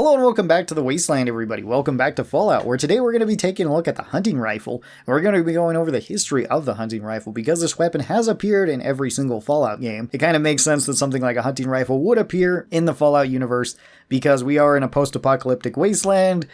Hello and welcome back to the Wasteland, everybody. Welcome back to Fallout, where today we're going to be taking a look at the hunting rifle. And we're going to be going over the history of the hunting rifle, because this weapon has appeared in every single Fallout game. It kind of makes sense that something like a hunting rifle would appear in the Fallout universe, because we are in a post-apocalyptic wasteland.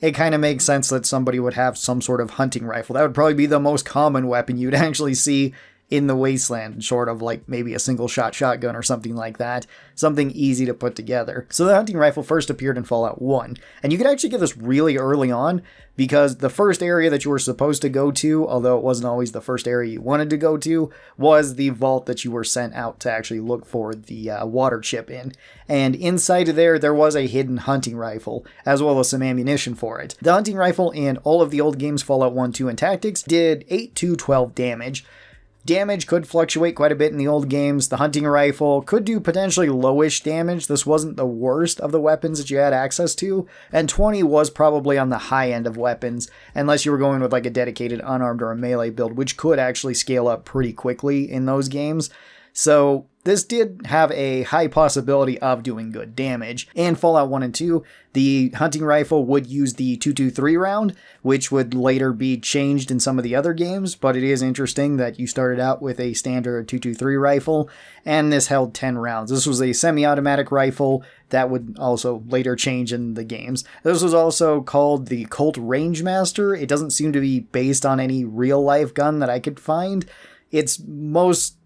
It kind of makes sense that somebody would have some sort of hunting rifle. That would probably be the most common weapon you'd actually see in the wasteland, short of like maybe a single shot shotgun or something like that. Something easy to put together. So the hunting rifle first appeared in Fallout 1, and you could actually get this really early on, because the first area that you were supposed to go to, although it wasn't always the first area you wanted to go to, was the vault that you were sent out to actually look for the water chip in. And inside of there was a hidden hunting rifle, as well as some ammunition for it. The hunting rifle in all of the old games, Fallout 1, 2, and Tactics, did 8 to 12 damage. Damage could fluctuate quite a bit in the old games. The hunting rifle could do potentially lowish damage. This wasn't the worst of the weapons that you had access to, and 20 was probably on the high end of weapons, unless you were going with like a dedicated unarmed or a melee build, which could actually scale up pretty quickly in those games. So this did have a high possibility of doing good damage. In Fallout 1 and 2, the hunting rifle would use the 223 round, which would later be changed in some of the other games, but it is interesting that you started out with a standard 223 rifle, and this held 10 rounds. This was a semi-automatic rifle that would also later change in the games. This was also called the Colt Rangemaster. It doesn't seem to be based on any real-life gun that I could find. It's most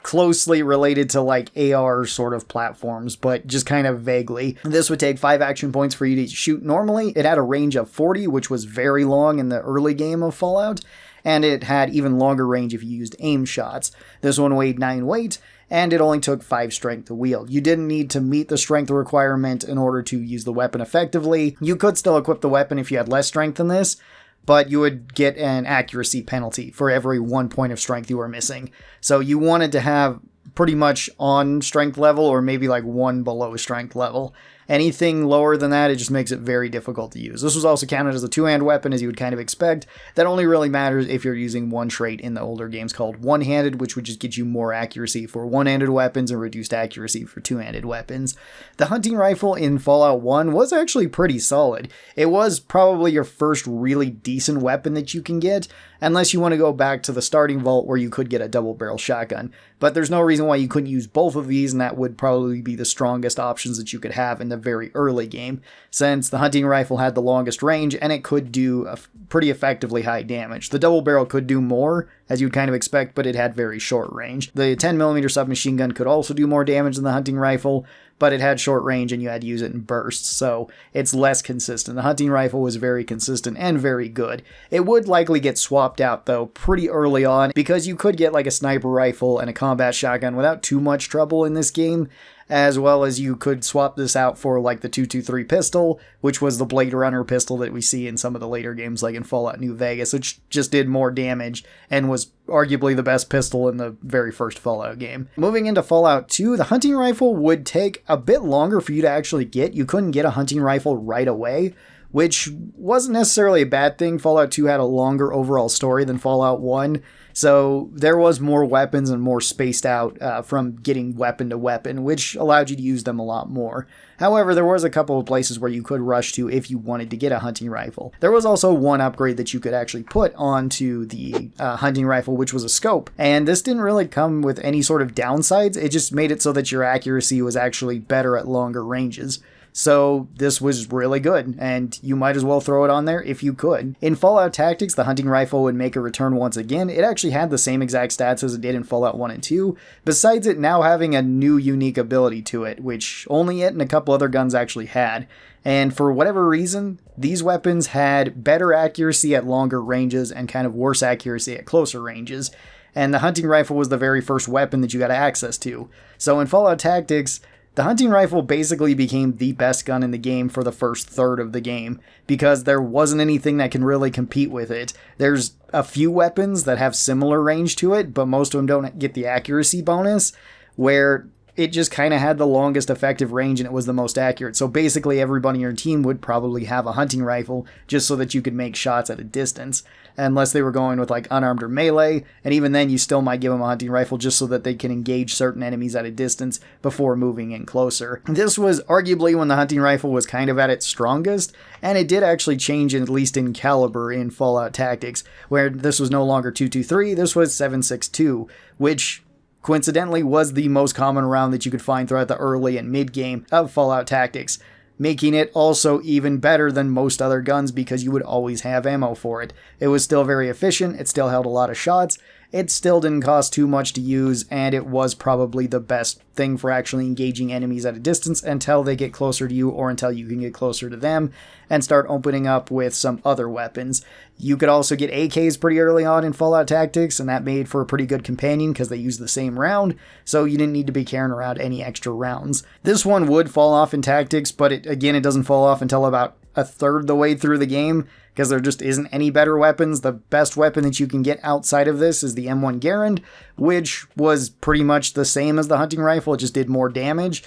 closely related to like AR sort of platforms, but just kind of vaguely. This would take 5 action points for you to shoot normally. It had a range of 40, which was very long in the early game of Fallout, and it had even longer range if you used aim shots. This one weighed 9 weight, and it only took 5 strength to wield. You didn't need to meet the strength requirement in order to use the weapon effectively. You could still equip the weapon if you had less strength than this, but you would get an accuracy penalty for every 1 point of strength you were missing. So you wanted to have pretty much on strength level, or maybe like 1 below strength level. Anything lower than that, it just makes it very difficult to use. This was also counted as a two-hand weapon, as you would kind of expect. That only really matters if you're using one trait in the older games called one-handed, which would just get you more accuracy for one-handed weapons and reduced accuracy for two-handed weapons. The hunting rifle in Fallout 1 was actually pretty solid. It was probably your first really decent weapon that you can get, unless you want to go back to the starting vault where you could get a double-barrel shotgun. But there's no reason why you couldn't use both of these, and that would probably be the strongest options that you could have in the very early game, since the hunting rifle had the longest range and it could do a pretty effectively high damage. The double barrel could do more, as you'd kind of expect, but it had very short range. The 10mm submachine gun could also do more damage than the hunting rifle, but it had short range and you had to use it in bursts, so it's less consistent. The hunting rifle was very consistent and very good. It would likely get swapped out, though, pretty early on, because you could get like a sniper rifle and a combat shotgun without too much trouble in this game, as well as you could swap this out for like the 223 pistol, which was the Blade Runner pistol that we see in some of the later games, like in Fallout New Vegas, which just did more damage and was arguably the best pistol in the very first Fallout game. Moving into Fallout 2, the hunting rifle would take a bit longer for you to actually get. You couldn't get a hunting rifle right away, which wasn't necessarily a bad thing. Fallout 2 had a longer overall story than Fallout 1, so there was more weapons and more spaced out from getting weapon to weapon, which allowed you to use them a lot more. However, there was a couple of places where you could rush to if you wanted to get a hunting rifle. There was also one upgrade that you could actually put onto the hunting rifle, which was a scope, and this didn't really come with any sort of downsides. It just made it so that your accuracy was actually better at longer ranges. So this was really good, and you might as well throw it on there if you could. In Fallout Tactics, the hunting rifle would make a return once again. It actually had the same exact stats as it did in Fallout 1 and 2, besides it now having a new unique ability to it, which only it and a couple other guns actually had. And for whatever reason, these weapons had better accuracy at longer ranges and kind of worse accuracy at closer ranges. And the hunting rifle was the very first weapon that you got access to. So in Fallout Tactics, the hunting rifle basically became the best gun in the game for the first third of the game, because there wasn't anything that can really compete with it. There's a few weapons that have similar range to it, but most of them don't get the accuracy bonus, where it just kind of had the longest effective range and it was the most accurate. So basically everybody on your team would probably have a hunting rifle just so that you could make shots at a distance, unless they were going with like unarmed or melee, and even then you still might give them a hunting rifle just so that they can engage certain enemies at a distance before moving in closer. This was arguably when the hunting rifle was kind of at its strongest, and it did actually change, at least in caliber, in Fallout Tactics, where this was no longer 223, this was 7.62, which coincidentally was the most common round that you could find throughout the early and mid game of Fallout Tactics, making it also even better than most other guns because you would always have ammo for it. It was still very efficient, it still held a lot of shots, it still didn't cost too much to use, and it was probably the best thing for actually engaging enemies at a distance until they get closer to you or until you can get closer to them and start opening up with some other weapons. You could also get AKs pretty early on in Fallout Tactics, and that made for a pretty good companion because they used the same round, so you didn't need to be carrying around any extra rounds. This one would fall off in Tactics, but it doesn't fall off until about a third the way through the game, because there just isn't any better weapons. The best weapon that you can get outside of this is the M1 Garand, which was pretty much the same as the hunting rifle, it just did more damage.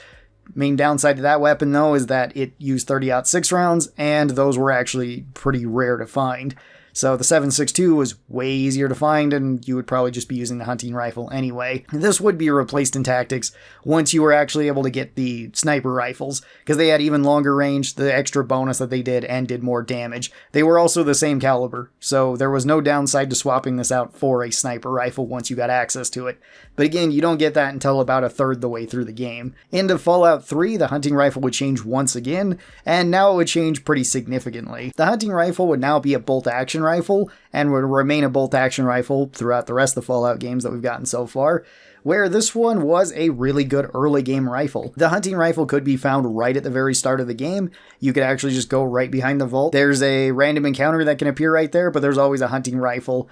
Main downside to that weapon, though, is that it used 30-06 rounds, and those were actually pretty rare to find. So the 7.62 was way easier to find, and you would probably just be using the hunting rifle anyway. This would be replaced in Tactics once you were actually able to get the sniper rifles, because they had even longer range, the extra bonus that they did, and did more damage. They were also the same caliber, so there was no downside to swapping this out for a sniper rifle once you got access to it. But again, you don't get that until about a third the way through the game. Into Fallout 3, the hunting rifle would change once again, and now it would change pretty significantly. The hunting rifle would now be a bolt-action rifle, and would remain a bolt-action rifle throughout the rest of the Fallout games that we've gotten so far, where this one was a really good early game rifle. The hunting rifle could be found right at the very start of the game. You could actually just go right behind the vault. There's a random encounter that can appear right there, but there's always a hunting rifle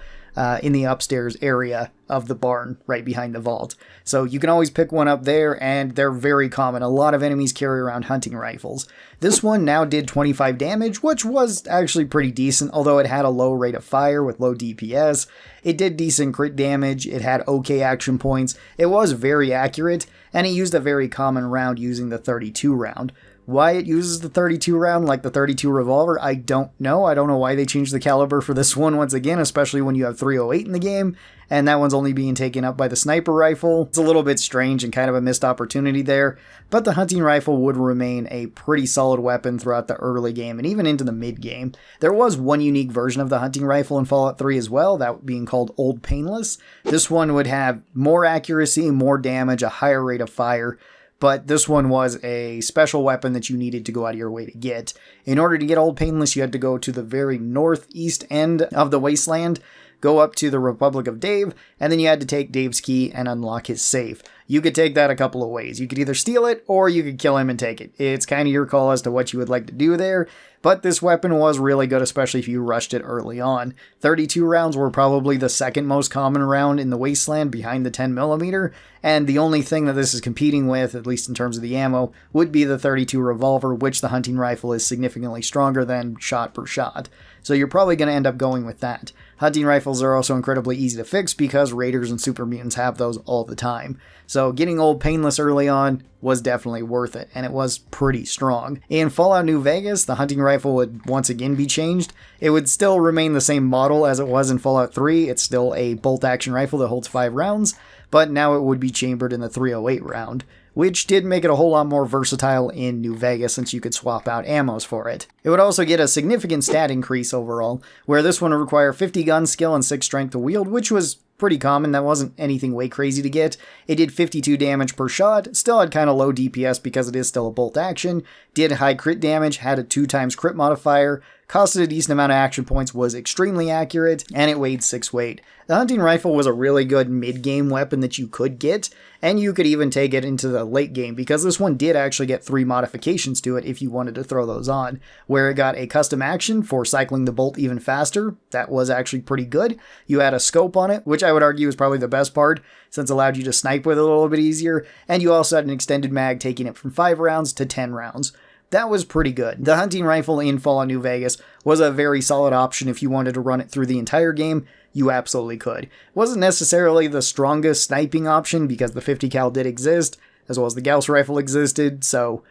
in the upstairs area of the barn right behind the vault. So you can always pick one up there, and they're very common. A lot of enemies carry around hunting rifles. This one now did 25 damage, which was actually pretty decent, although it had a low rate of fire with low DPS. It did decent crit damage, it had okay action points, it was very accurate, and it used a very common round using the 32 round. Why it uses the 32 round like the 32 revolver, I don't know. I don't know why they changed the caliber for this one once again, especially when you have 308 in the game, and that one's only being taken up by the sniper rifle. It's a little bit strange and kind of a missed opportunity there, but the hunting rifle would remain a pretty solid weapon throughout the early game and even into the mid game. There was one unique version of the hunting rifle in Fallout 3 as well, that being called Old Painless. This one would have more accuracy, more damage, a higher rate of fire, but this one was a special weapon that you needed to go out of your way to get. In order to get Old Painless, you had to go to the very northeast end of the wasteland, go up to the Republic of Dave, and then you had to take Dave's key and unlock his safe. You could take that a couple of ways. You could either steal it, or you could kill him and take it. It's kind of your call as to what you would like to do there, but this weapon was really good, especially if you rushed it early on. 32 rounds were probably the second most common round in the Wasteland behind the 10mm, and the only thing that this is competing with, at least in terms of the ammo, would be the 32 revolver, which the hunting rifle is significantly stronger than shot per shot. So you're probably going to end up going with that. Hunting rifles are also incredibly easy to fix because raiders and super mutants have those all the time. So getting Old Painless early on was definitely worth it, and it was pretty strong. In Fallout New Vegas, the hunting rifle would once again be changed. It would still remain the same model as it was in Fallout 3. It's still a bolt-action rifle that holds 5 rounds, but now it would be chambered in the 308 round, which did make it a whole lot more versatile in New Vegas since you could swap out ammos for it. It would also get a significant stat increase overall, where this one would require 50 gun skill and 6 strength to wield, which was pretty common. That wasn't anything way crazy to get. It did 52 damage per shot, still had kind of low DPS because it is still a bolt action, did high crit damage, had a 2x crit modifier, costed a decent amount of action points, was extremely accurate, and it weighed 6 weight. The hunting rifle was a really good mid-game weapon that you could get, and you could even take it into the late game, because this one did actually get 3 modifications to it if you wanted to throw those on, where it got a custom action for cycling the bolt even faster. That was actually pretty good. You had a scope on it, which I would argue is probably the best part, since it allowed you to snipe with it a little bit easier, and you also had an extended mag taking it from 5 rounds to 10 rounds. That was pretty good. The hunting rifle in Fallout New Vegas was a very solid option if you wanted to run it through the entire game. You absolutely could. It wasn't necessarily the strongest sniping option because the 50 cal did exist, as well as the Gauss rifle existed, so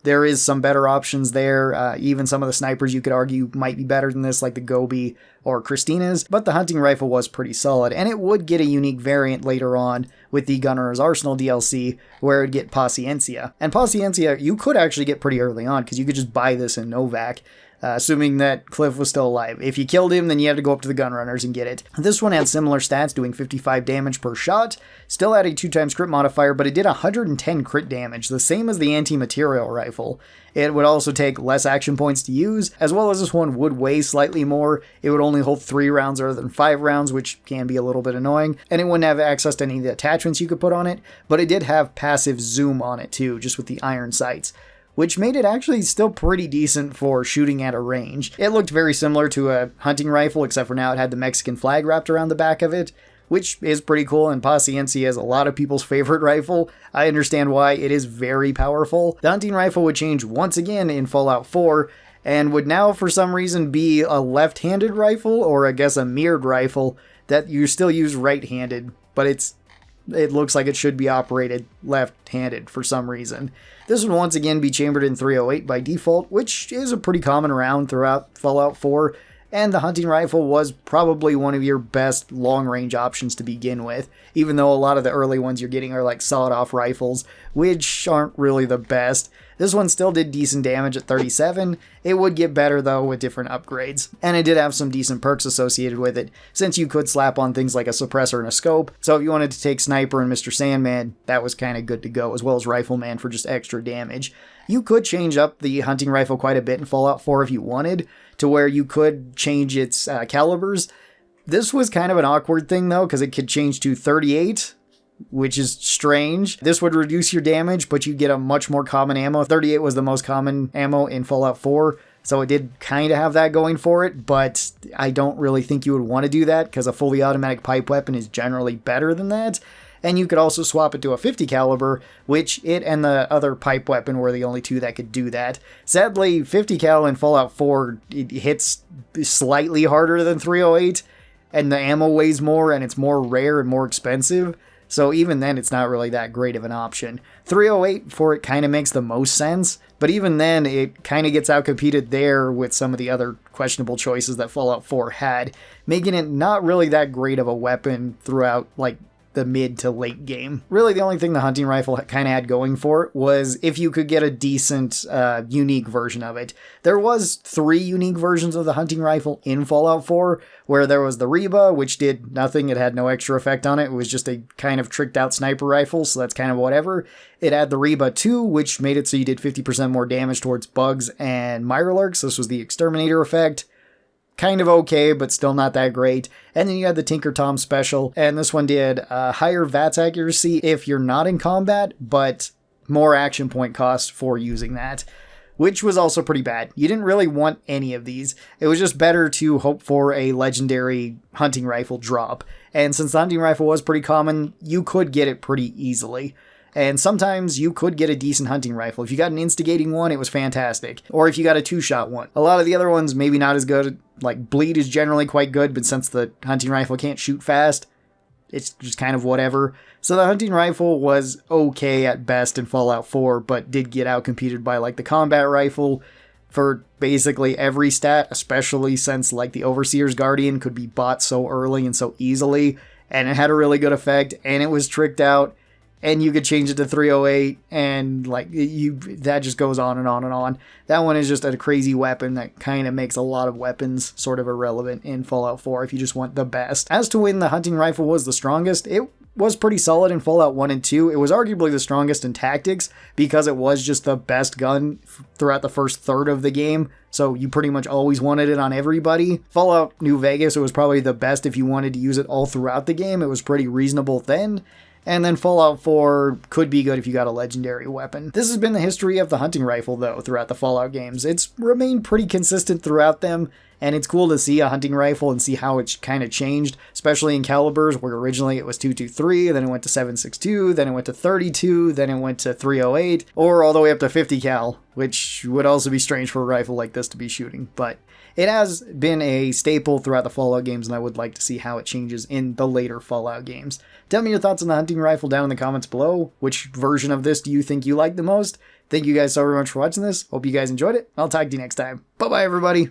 there is some better options there. Even some of the snipers you could argue might be better than this, like the Gobi or Christina's, but the hunting rifle was pretty solid, and it would get a unique variant later on with the Gunner's Arsenal DLC, where it would get Paciencia. And Paciencia you could actually get pretty early on, because you could just buy this in Novak, assuming that Cliff was still alive. If you killed him, then you had to go up to the Gunrunners and get it. This one had similar stats, doing 55 damage per shot, still had a 2x crit modifier, but it did 110 crit damage, the same as the anti-material rifle. It would also take less action points to use, as well as this one would weigh slightly more. It would only hold 3 rounds rather than 5 rounds, which can be a little bit annoying, and it wouldn't have access to any of the attachments you could put on it, but it did have passive zoom on it too, just with the iron sights, which made it actually still pretty decent for shooting at a range. It looked very similar to a hunting rifle, except for now it had the Mexican flag wrapped around the back of it, which is pretty cool, and Paciencia is a lot of people's favorite rifle. I understand why. It is very powerful. The hunting rifle would change once again in Fallout 4, and would now for some reason be a left-handed rifle, or I guess a mirrored rifle, that you still use right-handed, but it looks like it should be operated left-handed for some reason. This would once again be chambered in 308 by default, which is a pretty common round throughout Fallout 4, and the hunting rifle was probably one of your best long-range options to begin with, even though a lot of the early ones you're getting are like sawed-off rifles, which aren't really the best. This one still did decent damage at 37. It would get better though with different upgrades, and it did have some decent perks associated with it, since you could slap on things like a suppressor and a scope, so if you wanted to take Sniper and Mr. Sandman, that was kind of good to go, as well as Rifleman for just extra damage. You could change up the hunting rifle quite a bit in Fallout 4 if you wanted, to where you could change its calibers. This was kind of an awkward thing though, because it could change to 38, which is strange. This would reduce your damage, but you get a much more common ammo. 38 was the most common ammo in Fallout 4, so it did kind of have that going for it, but I don't really think you would want to do that, because a fully automatic pipe weapon is generally better than that. And you could also swap it to a 50 caliber, which it and the other pipe weapon were the only two that could do that. Sadly, 50 cal in Fallout 4, it hits slightly harder than 308, and the ammo weighs more, and it's more rare and more expensive. So even then, it's not really that great of an option. 308 for it kind of makes the most sense, but even then, it kind of gets outcompeted there with some of the other questionable choices that Fallout 4 had, making it not really that great of a weapon throughout, like, the mid to late game. Really, the only thing the hunting rifle kind of had going for it was if you could get a decent, unique version of it. There was 3 unique versions of the hunting rifle in Fallout 4, where there was the Reba, which did nothing. It had no extra effect on it. It was just a kind of tricked out sniper rifle, so that's kind of whatever. It had the Reba 2, which made it so you did 50% more damage towards bugs and Mirelurks. This was the exterminator effect. Kind of okay, but still not that great. And then you had the Tinker Tom special, and this one did higher VATS accuracy if you're not in combat, but more action point cost for using that, which was also pretty bad. You didn't really want any of these. It was just better to hope for a legendary hunting rifle drop, and since the hunting rifle was pretty common, you could get it pretty easily. And sometimes you could get a decent hunting rifle. If you got an instigating one, it was fantastic. Or if you got a 2-shot one. A lot of the other ones, maybe not as good. Like, bleed is generally quite good, but since the hunting rifle can't shoot fast, it's just kind of whatever. So the hunting rifle was okay at best in Fallout 4, but did get outcompeted by, like, the combat rifle for basically every stat, especially since, like, the Overseer's Guardian could be bought so early and so easily, and it had a really good effect, and it was tricked out. And you could change it to 308, and like that just goes on and on and on. That one is just a crazy weapon that kind of makes a lot of weapons sort of irrelevant in Fallout 4 if you just want the best. As to when the hunting rifle was the strongest, it was pretty solid in Fallout 1 and 2. It was arguably the strongest in tactics because it was just the best gun throughout the first third of the game. So you pretty much always wanted it on everybody. Fallout New Vegas, it was probably the best if you wanted to use it all throughout the game. It was pretty reasonable then. And then Fallout 4 could be good if you got a legendary weapon. This has been the history of the hunting rifle, though, throughout the Fallout games. It's remained pretty consistent throughout them. And it's cool to see a hunting rifle and see how it kind of changed, especially in calibers where originally it was 223, then it went to 7.62, then it went to 32, then it went to 308, or all the way up to 50 cal, which would also be strange for a rifle like this to be shooting. But it has been a staple throughout the Fallout games, and I would like to see how it changes in the later Fallout games. Tell me your thoughts on the hunting rifle down in the comments below. Which version of this do you think you like the most? Thank you guys so very much for watching this. Hope you guys enjoyed it. I'll talk to you next time. Bye-bye, everybody.